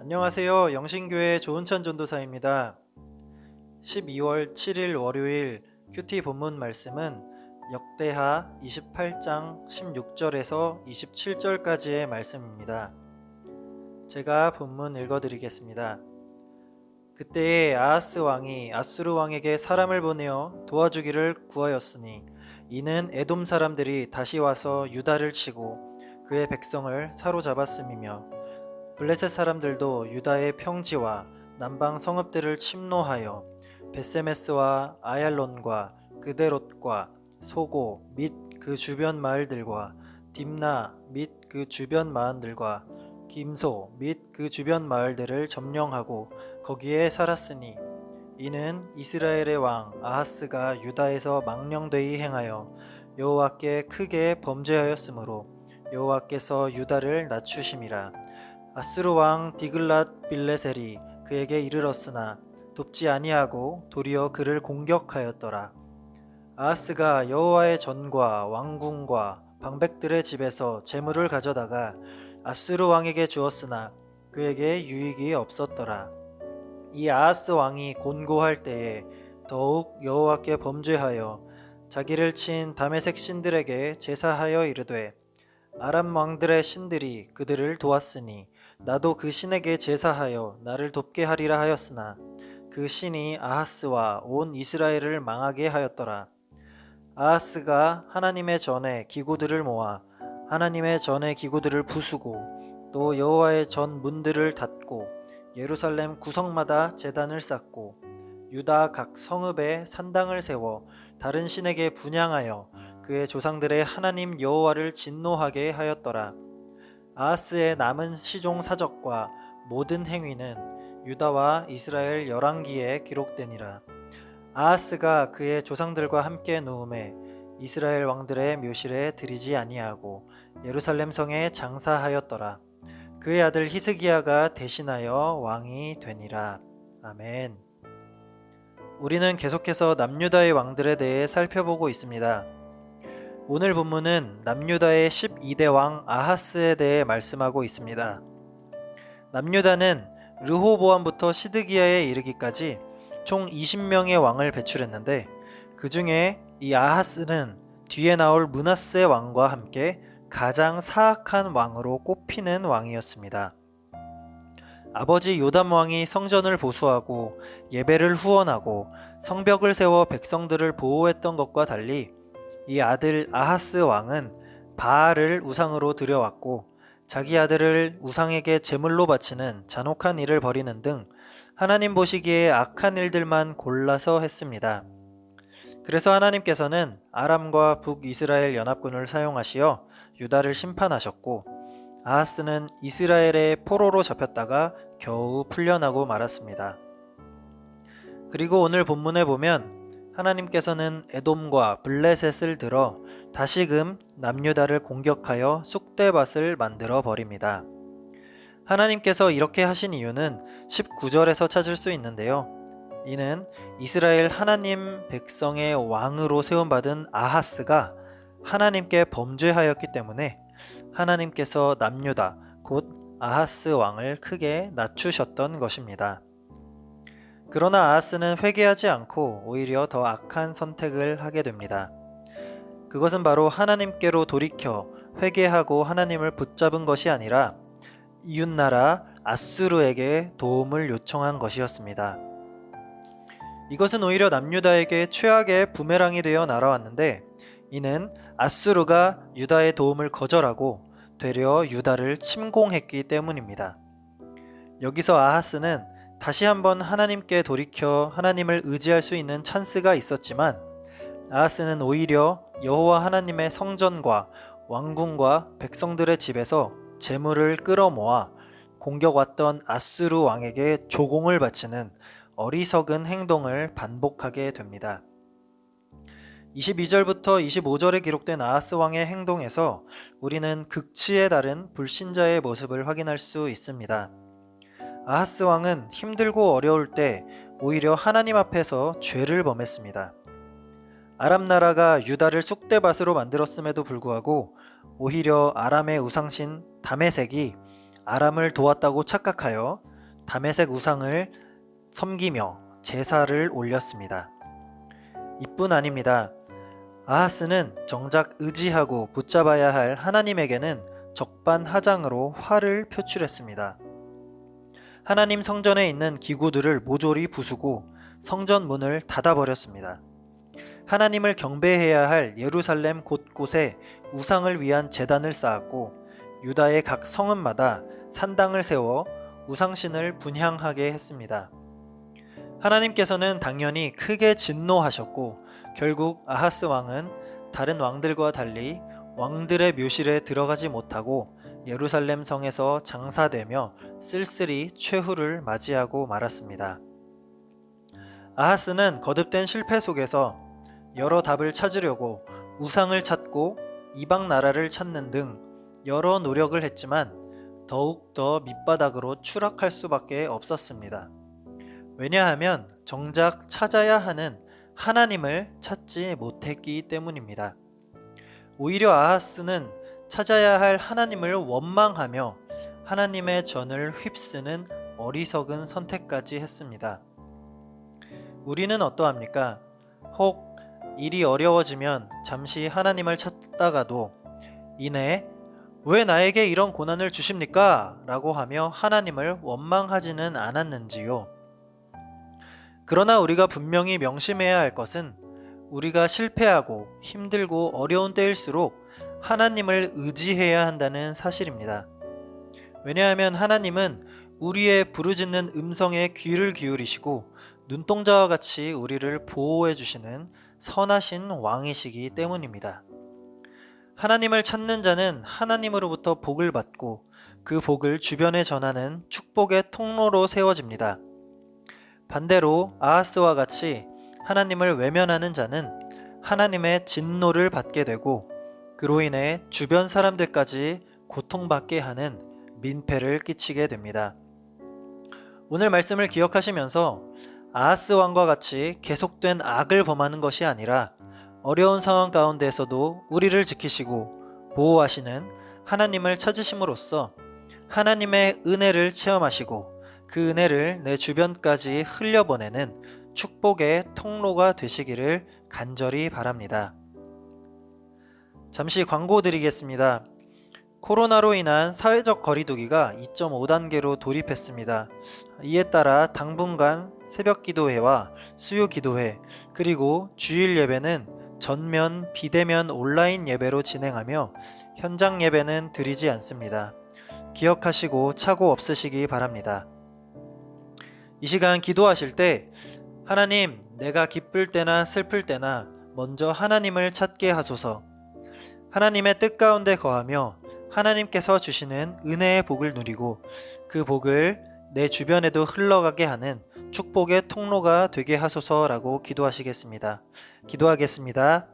안녕하세요. 영신교회 조은찬 전도사입니다. 12월 7일 월요일 큐티 본문 말씀은 역대하 28장 16절에서 27절까지의 말씀입니다. 제가 본문 읽어드리겠습니다. 그때에 아하스 왕이 아수르 왕에게 사람을 보내어 도와주기를 구하였으니 이는 에돔 사람들이 다시 와서 유다를 치고 그의 백성을 사로잡았음이며 블레셋 사람들도 유다의 평지와 남방 성읍들을 침노하여 베세메스와 아얄론과 그데롯과 소고 및 그 주변 마을들과 딥나 및 그 주변 마을들과 김소 및 그 주변 마을들을 점령하고 거기에 살았으니 이는 이스라엘의 왕 아하스가 유다에서 망령되이 행하여 여호와께 크게 범죄하였으므로 여호와께서 유다를 낮추심이라. 아수르 왕 디글랏 빌레셀이 그에게 이르렀으나 돕지 아니하고 도리어 그를 공격하였더라. 아하스가 여호와의 전과 왕궁과 방백들의 집에서 재물을 가져다가 아수르 왕에게 주었으나 그에게 유익이 없었더라. 이 아하스 왕이 곤고할 때에 더욱 여호와께 범죄하여 자기를 친 다메섹 신들에게 제사하여 이르되 아람 왕들의 신들이 그들을 도왔으니 나도 그 신에게 제사하여 나를 돕게 하리라 하였으나 그 신이 아하스와 온 이스라엘을 망하게 하였더라. 아하스가 하나님의 전에 기구들을 모아 하나님의 전의 기구들을 부수고 또 여호와의 전 문들을 닫고 예루살렘 구석마다 제단을 쌓고 유다 각 성읍에 산당을 세워 다른 신에게 분향하여 그의 조상들의 하나님 여호와를 진노하게 하였더라. 아하스의 남은 시종 사적과 모든 행위는 유다와 이스라엘 열왕기에 기록되니라. 아하스가 그의 조상들과 함께 누움에 이스라엘 왕들의 묘실에 들이지 아니하고 예루살렘 성에 장사하였더라. 그의 아들 히스기야가 대신하여 왕이 되니라. 아멘. 우리는 계속해서 남유다의 왕들에 대해 살펴보고 있습니다. 오늘 본문은 남유다의 12대 왕 아하스에 대해 말씀하고 있습니다. 남유다는 르호보암부터 시드기야에 이르기까지 총 20명의 왕을 배출했는데 그 중에 이 아하스는 뒤에 나올 므낫세 왕과 함께 가장 사악한 왕으로 꼽히는 왕이었습니다. 아버지 요담 왕이 성전을 보수하고 예배를 후원하고 성벽을 세워 백성들을 보호했던 것과 달리 이 아들 아하스 왕은 바알을 우상으로 드려왔고 자기 아들을 우상에게 제물로 바치는 잔혹한 일을 벌이는 등 하나님 보시기에 악한 일들만 골라서 했습니다. 그래서 하나님께서는 아람과 북이스라엘 연합군을 사용하시어 유다를 심판하셨고 아하스는 이스라엘의 포로로 잡혔다가 겨우 풀려나고 말았습니다. 그리고 오늘 본문에 보면 하나님께서는 에돔과 블레셋을 들어 다시금 남유다를 공격하여 쑥대밭을 만들어 버립니다. 하나님께서 이렇게 하신 이유는 19절에서 찾을 수 있는데요. 이는 이스라엘 하나님 백성의 왕으로 세움받은 아하스가 하나님께 범죄하였기 때문에 하나님께서 남유다 곧 아하스 왕을 크게 낮추셨던 것입니다. 그러나 아하스는 회개하지 않고 오히려 더 악한 선택을 하게 됩니다. 그것은 바로 하나님께로 돌이켜 회개하고 하나님을 붙잡은 것이 아니라 이웃나라 아수르에게 도움을 요청한 것이었습니다. 이것은 오히려 남유다에게 최악의 부메랑이 되어 날아왔는데 이는 아수르가 유다의 도움을 거절하고 되려 유다를 침공했기 때문입니다. 여기서 아하스는 다시 한번 하나님께 돌이켜 하나님을 의지할 수 있는 찬스가 있었지만 아하스는 오히려 여호와 하나님의 성전과 왕궁과 백성들의 집에서 재물을 끌어모아 공격 왔던 아수르 왕에게 조공을 바치는 어리석은 행동을 반복하게 됩니다. 22절부터 25절에 기록된 아하스 왕의 행동에서 우리는 극치에 달한 불신자의 모습을 확인할 수 있습니다. 아하스 왕은 힘들고 어려울 때 오히려 하나님 앞에서 죄를 범했습니다. 아람 나라가 유다를 쑥대밭으로 만들었음에도 불구하고 오히려 아람의 우상신 다메섹이 아람을 도왔다고 착각하여 다메섹 우상을 섬기며 제사를 올렸습니다. 이뿐 아닙니다. 아하스는 정작 의지하고 붙잡아야 할 하나님에게는 적반하장으로 화를 표출했습니다. 하나님 성전에 있는 기구들을 모조리 부수고 성전 문을 닫아버렸습니다. 하나님을 경배해야 할 예루살렘 곳곳에 우상을 위한 제단을 쌓았고 유다의 각 성읍마다 산당을 세워 우상신을 분향하게 했습니다. 하나님께서는 당연히 크게 진노하셨고 결국 아하스 왕은 다른 왕들과 달리 왕들의 묘실에 들어가지 못하고 예루살렘 성에서 장사되며 쓸쓸히 최후를 맞이하고 말았습니다. 아하스는 거듭된 실패 속에서 여러 답을 찾으려고 우상을 찾고 이방 나라를 찾는 등 여러 노력을 했지만 더욱더 밑바닥으로 추락할 수밖에 없었습니다. 왜냐하면 정작 찾아야 하는 하나님을 찾지 못했기 때문입니다. 오히려 아하스는 찾아야 할 하나님을 원망하며 하나님의 전을 휩쓰는 어리석은 선택까지 했습니다. 우리는 어떠합니까? 혹 일이 어려워지면 잠시 하나님을 찾다가도 이내 왜 나에게 이런 고난을 주십니까? 라고 하며 하나님을 원망하지는 않았는지요. 그러나 우리가 분명히 명심해야 할 것은 우리가 실패하고 힘들고 어려운 때일수록 하나님을 의지해야 한다는 사실입니다. 왜냐하면 하나님은 우리의 부르짖는 음성에 귀를 기울이시고 눈동자와 같이 우리를 보호해 주시는 선하신 왕이시기 때문입니다. 하나님을 찾는 자는 하나님으로부터 복을 받고 그 복을 주변에 전하는 축복의 통로로 세워집니다. 반대로 아하스와 같이 하나님을 외면하는 자는 하나님의 진노를 받게 되고 그로 인해 주변 사람들까지 고통받게 하는 민폐를 끼치게 됩니다. 오늘 말씀을 기억하시면서 아하스 왕과 같이 계속된 악을 범하는 것이 아니라 어려운 상황 가운데에서도 우리를 지키시고 보호하시는 하나님을 찾으심으로써 하나님의 은혜를 체험하시고 그 은혜를 내 주변까지 흘려보내는 축복의 통로가 되시기를 간절히 바랍니다. 잠시 광고 드리겠습니다. 코로나로 인한 사회적 거리두기가 2.5단계로 돌입했습니다. 이에 따라 당분간 새벽 기도회와 수요 기도회 그리고 주일 예배는 전면, 비대면 온라인 예배로 진행하며 현장 예배는 드리지 않습니다. 기억하시고 착오 없으시기 바랍니다. 이 시간 기도하실 때 하나님, 내가 기쁠 때나 슬플 때나 먼저 하나님을 찾게 하소서. 하나님의 뜻 가운데 거하며 하나님께서 주시는 은혜의 복을 누리고 그 복을 내 주변에도 흘러가게 하는 축복의 통로가 되게 하소서라고 기도하시겠습니다. 기도하겠습니다.